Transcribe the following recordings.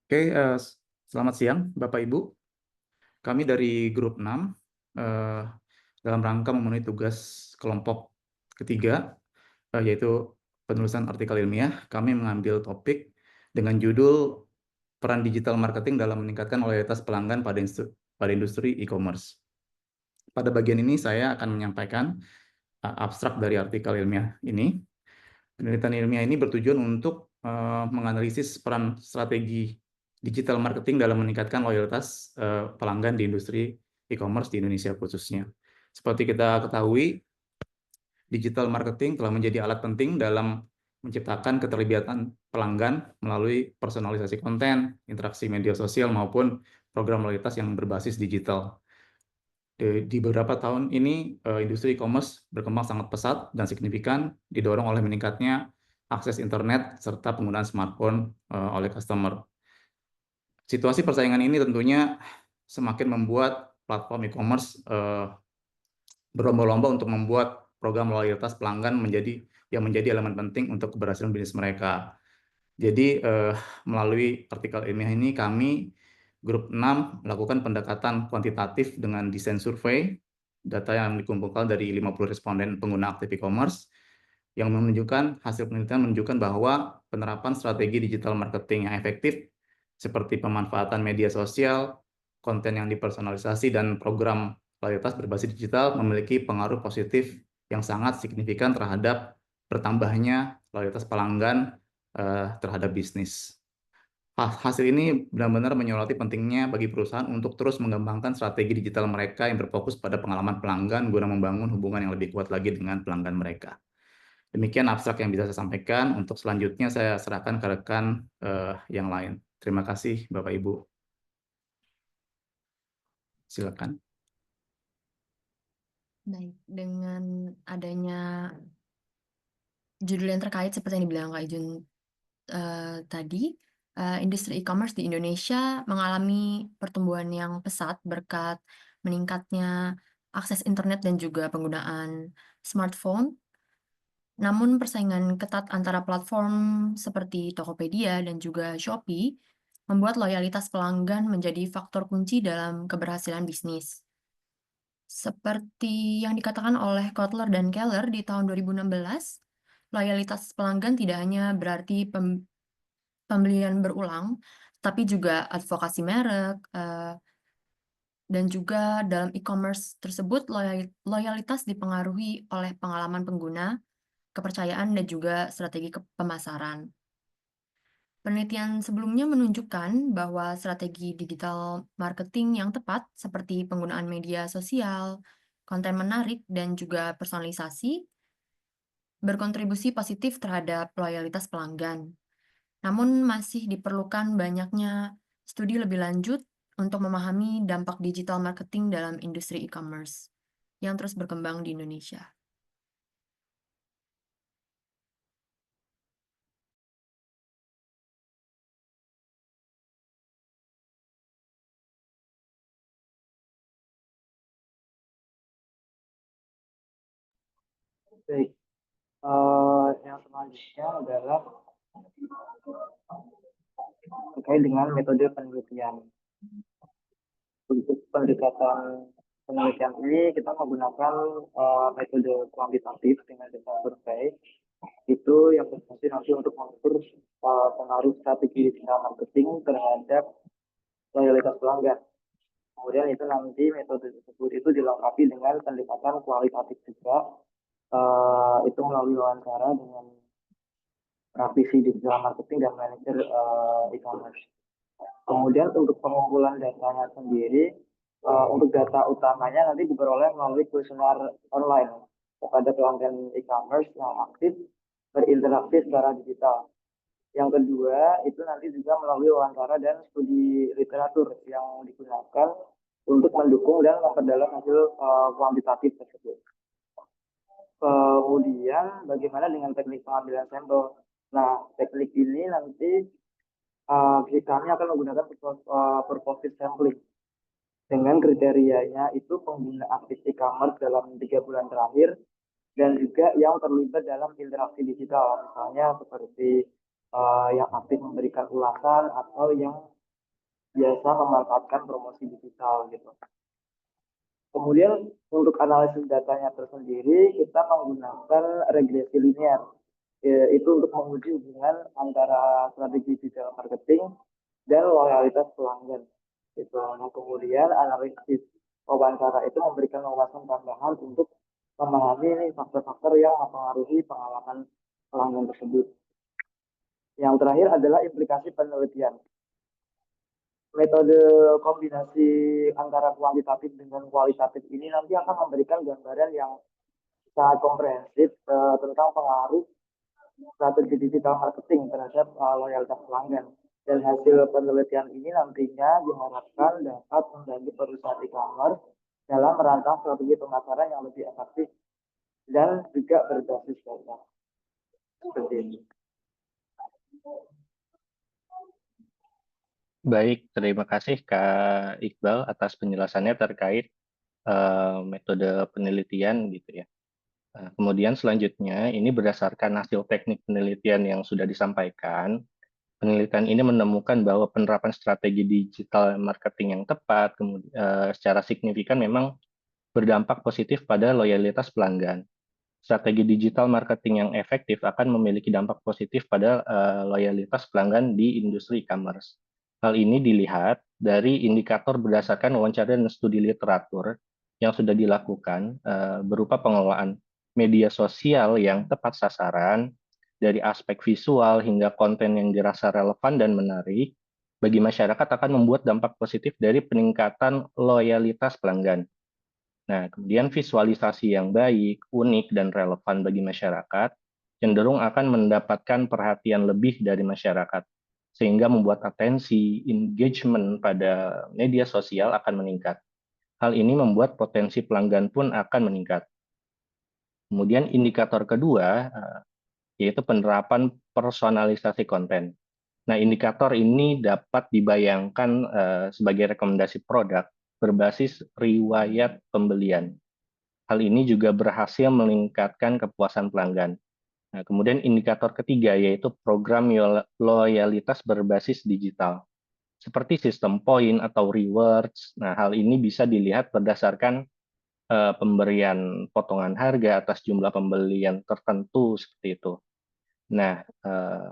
Oke, selamat siang Bapak Ibu. Kami dari grup 6 eh, dalam rangka memenuhi tugas kelompok ketiga, yaitu penulisan artikel ilmiah. Kami mengambil topik dengan judul peran digital marketing dalam meningkatkan loyalitas pelanggan pada industri e-commerce. Pada bagian ini saya akan menyampaikan abstrak dari artikel ilmiah ini. Penelitian ilmiah ini bertujuan untuk menganalisis peran strategi digital marketing dalam meningkatkan loyalitas pelanggan di industri e-commerce di Indonesia khususnya. Seperti kita ketahui, digital marketing telah menjadi alat penting dalam menciptakan keterlibatan pelanggan melalui personalisasi konten, interaksi media sosial, maupun program loyalitas yang berbasis digital. Di beberapa tahun ini, industri e-commerce berkembang sangat pesat dan signifikan, didorong oleh meningkatnya akses internet serta penggunaan smartphone oleh customer. Situasi persaingan ini tentunya semakin membuat platform e-commerce berlomba-lomba untuk membuat program loyalitas pelanggan yang menjadi elemen penting untuk keberhasilan bisnis mereka. Jadi, melalui artikel ilmiah ini kami grup 6 melakukan pendekatan kuantitatif dengan desain survei, data yang dikumpulkan dari 50 responden pengguna aktif e-commerce, yang hasil penelitian menunjukkan bahwa penerapan strategi digital marketing yang efektif, seperti pemanfaatan media sosial, konten yang dipersonalisasi, dan program loyalitas berbasis digital memiliki pengaruh positif yang sangat signifikan terhadap bertambahnya loyalitas pelanggan terhadap bisnis. Hasil ini benar-benar menyoroti pentingnya bagi perusahaan untuk terus mengembangkan strategi digital mereka yang berfokus pada pengalaman pelanggan guna membangun hubungan yang lebih kuat lagi dengan pelanggan mereka. Demikian abstrak yang bisa saya sampaikan. Untuk selanjutnya saya serahkan ke rekan yang lain. Terima kasih Bapak Ibu. Silakan. Baik, dengan adanya judul yang terkait seperti yang dibilang Kak Ijun tadi, industri e-commerce di Indonesia mengalami pertumbuhan yang pesat berkat meningkatnya akses internet dan juga penggunaan smartphone. Namun persaingan ketat antara platform seperti Tokopedia dan juga Shopee membuat loyalitas pelanggan menjadi faktor kunci dalam keberhasilan bisnis. Seperti yang dikatakan oleh Kotler dan Keller di tahun 2016, loyalitas pelanggan tidak hanya berarti pembelian berulang, tapi juga advokasi merek, dan juga dalam e-commerce tersebut loyalitas dipengaruhi oleh pengalaman pengguna, kepercayaan, dan juga strategi pemasaran. Penelitian sebelumnya menunjukkan bahwa strategi digital marketing yang tepat seperti penggunaan media sosial, konten menarik, dan juga personalisasi berkontribusi positif terhadap loyalitas pelanggan. Namun masih diperlukan banyaknya studi lebih lanjut untuk memahami dampak digital marketing dalam industri e-commerce yang terus berkembang di Indonesia. Baik, yang selanjutnya adalah terkait dengan metode penelitian. Untuk pendekatan penelitian ini kita menggunakan metode kuantitatif dengan data survei. Itu yang berfungsi nanti untuk mengukur pengaruh strategi digital marketing terhadap loyalitas pelanggan. Kemudian itu nanti metode tersebut itu dilengkapi dengan pendekatan kualitatif juga, itu melalui wawancara dengan praktisi digital marketing dan manajer e-commerce. Kemudian untuk pengumpulan datanya sendiri, untuk data utamanya nanti diperoleh melalui kuesioner online kepada pelanggan e-commerce yang aktif berinteraksi secara digital. Yang kedua, itu nanti juga melalui wawancara dan studi literatur yang digunakan untuk mendukung dan memperdalam hasil kuantitatif tersebut. Kemudian bagaimana dengan teknik pengambilan sampel? Nah, teknik ini nanti kami akan menggunakan purposive sampling dengan kriterianya itu pengguna aktif e-commerce dalam 3 bulan terakhir dan juga yang terlibat dalam interaksi digital, misalnya seperti yang aktif memberikan ulasan atau yang biasa memanfaatkan promosi digital gitu. Kemudian untuk analisis datanya tersendiri kita menggunakan regresi linear. Itu untuk menguji hubungan antara strategi digital marketing dan loyalitas pelanggan. Gitu. Nah, kemudian analisis wawancara itu memberikan wawasan tambahan untuk memahami nih faktor-faktor yang mempengaruhi pengalaman pelanggan tersebut. Yang terakhir adalah implikasi penelitian. Metode kombinasi antara kuantitatif dengan kualitatif ini nanti akan memberikan gambaran yang sangat komprehensif tentang pengaruh strategi digital marketing terhadap loyalitas pelanggan. Dan hasil penelitian ini nantinya diharapkan dapat membantu perusahaan e-commerce dalam merancang strategi pemasaran yang lebih efektif dan juga berbasis data. Seperti ini. Baik, terima kasih Kak Iqbal atas penjelasannya terkait metode penelitian gitu ya. Kemudian selanjutnya ini berdasarkan hasil teknik penelitian yang sudah disampaikan. Penelitian ini menemukan bahwa penerapan strategi digital marketing yang tepat secara signifikan memang berdampak positif pada loyalitas pelanggan. Strategi digital marketing yang efektif akan memiliki dampak positif pada loyalitas pelanggan di industri e-commerce. Hal ini dilihat dari indikator berdasarkan wawancara dan studi literatur yang sudah dilakukan berupa pengelolaan media sosial yang tepat sasaran, dari aspek visual hingga konten yang dirasa relevan dan menarik bagi masyarakat akan membuat dampak positif dari peningkatan loyalitas pelanggan. Nah, kemudian visualisasi yang baik, unik, dan relevan bagi masyarakat cenderung akan mendapatkan perhatian lebih dari masyarakat, sehingga membuat atensi, engagement pada media sosial akan meningkat. Hal ini membuat potensi pelanggan pun akan meningkat. Kemudian indikator kedua, yaitu penerapan personalisasi konten. Nah, indikator ini dapat dibayangkan sebagai rekomendasi produk berbasis riwayat pembelian. Hal ini juga berhasil meningkatkan kepuasan pelanggan. Nah, kemudian indikator ketiga yaitu program loyalitas berbasis digital, seperti sistem poin atau rewards. Nah, hal ini bisa dilihat berdasarkan pemberian potongan harga atas jumlah pembelian tertentu seperti itu. Nah,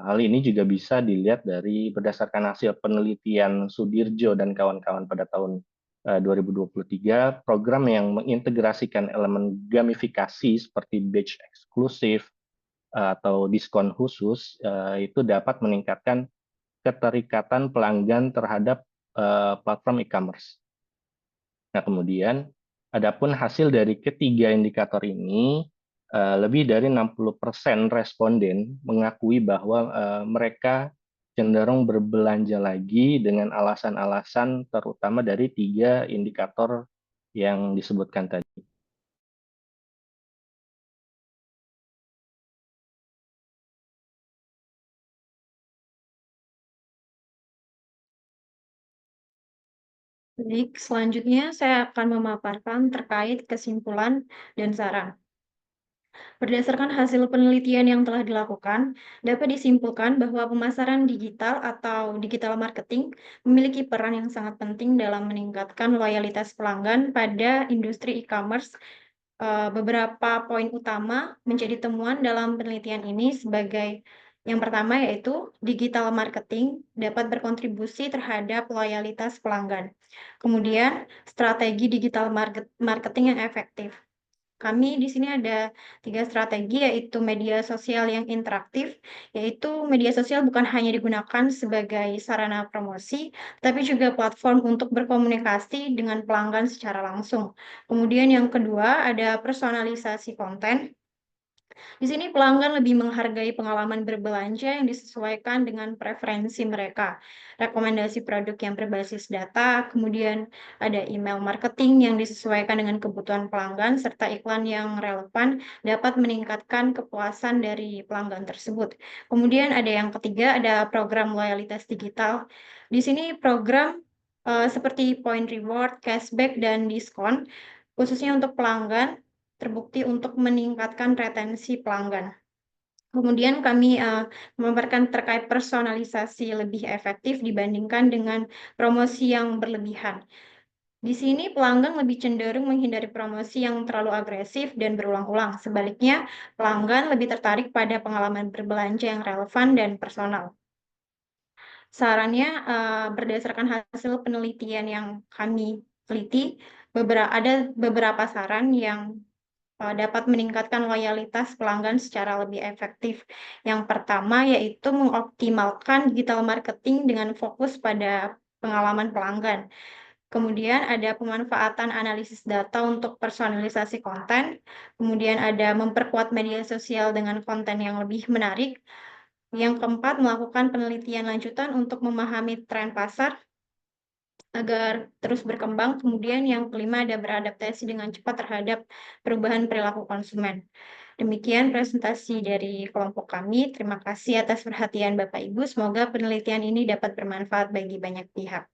hal ini juga bisa dilihat dari berdasarkan hasil penelitian Sudirjo dan kawan-kawan pada tahun 2023, program yang mengintegrasikan elemen gamifikasi seperti badge eksklusif atau diskon khusus itu dapat meningkatkan keterikatan pelanggan terhadap platform e-commerce. Nah, kemudian adapun hasil dari ketiga indikator ini, lebih dari 60% responden mengakui bahwa mereka cenderung berbelanja lagi dengan alasan-alasan terutama dari 3 indikator yang disebutkan tadi. Baik, selanjutnya saya akan memaparkan terkait kesimpulan dan saran. Berdasarkan hasil penelitian yang telah dilakukan, dapat disimpulkan bahwa pemasaran digital atau digital marketing memiliki peran yang sangat penting dalam meningkatkan loyalitas pelanggan pada industri e-commerce. Beberapa poin utama menjadi temuan dalam penelitian ini sebagai yang pertama yaitu digital marketing dapat berkontribusi terhadap loyalitas pelanggan. Kemudian, strategi digital marketing yang efektif. Kami di sini ada 3 strategi, yaitu media sosial yang interaktif, yaitu media sosial bukan hanya digunakan sebagai sarana promosi, tapi juga platform untuk berkomunikasi dengan pelanggan secara langsung. Kemudian yang kedua ada personalisasi konten. Di sini pelanggan lebih menghargai pengalaman berbelanja yang disesuaikan dengan preferensi mereka. Rekomendasi produk yang berbasis data, kemudian ada email marketing yang disesuaikan dengan kebutuhan pelanggan, serta iklan yang relevan dapat meningkatkan kepuasan dari pelanggan tersebut. Kemudian ada yang ketiga, ada program loyalitas digital. Di sini program seperti point reward, cashback, dan diskon, khususnya untuk pelanggan, terbukti untuk meningkatkan retensi pelanggan. Kemudian kami memaparkan terkait personalisasi lebih efektif dibandingkan dengan promosi yang berlebihan. Di sini pelanggan lebih cenderung menghindari promosi yang terlalu agresif dan berulang-ulang. Sebaliknya, pelanggan lebih tertarik pada pengalaman berbelanja yang relevan dan personal. Sarannya, berdasarkan hasil penelitian yang kami teliti, ada beberapa saran yang dapat meningkatkan loyalitas pelanggan secara lebih efektif. Yang pertama yaitu mengoptimalkan digital marketing dengan fokus pada pengalaman pelanggan. Kemudian ada pemanfaatan analisis data untuk personalisasi konten. Kemudian ada memperkuat media sosial dengan konten yang lebih menarik. Yang keempat, melakukan penelitian lanjutan untuk memahami tren pasar agar terus berkembang. Kemudian yang kelima ada beradaptasi dengan cepat terhadap perubahan perilaku konsumen. Demikian presentasi dari kelompok kami. Terima kasih atas perhatian Bapak Ibu. Semoga penelitian ini dapat bermanfaat bagi banyak pihak.